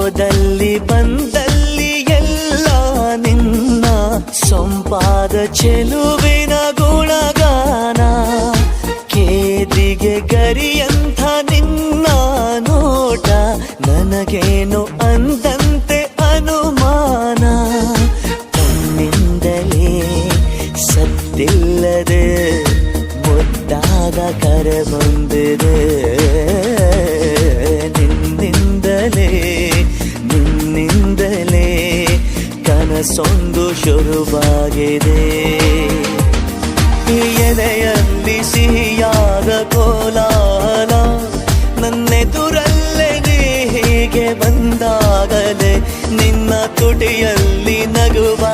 ಹೋದಲ್ಲಿ ಬಂದಲ್ಲಿ ಎಲ್ಲ ನಿನ್ನ ಸೊಂಪಾದ ಚೆಲುವಿನ ಗುಣಗಾನ. ಕೇದಿಗೆ ಗರಿಯಂಥ ನಿನ್ನ ನೋಟ ನನಗೇನು ಅಂದಂತೆ ಅನುಮಾನ. ತನ್ನಿಂದಲೇ ಸತ್ತಿಲ್ಲದೆ ಮುದ್ದಾದ ಕರೆ ಬಂದಿದೆ. ನಿನ್ನಿಂದಲೇ ಕನಸೊಂದು ಶುರುವಾಗಿದೆ. ಎದೆಯಲ್ಲಿ ಸಿಹಿಯಾದ ಕೋಲಾಹಲ ನನ್ನೆದುರಲ್ಲೇ ನೀ ಹೀಗೆ ಬಂದಾಗಲೇ ನಿನ್ನ ತುಟಿಯಲ್ಲಿ ನಗುವ